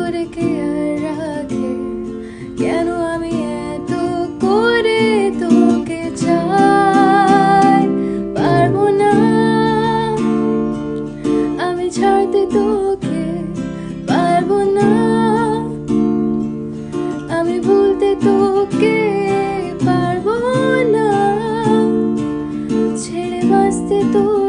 করে কে আর রাখে? কেন আমি এত করে তোকে চাই? পারবো না আমি ছাড়তে তোকে, পারবো না আমি ভুলতে তোকে, পারবো না ছেড়ে বাঁচতে তোকে।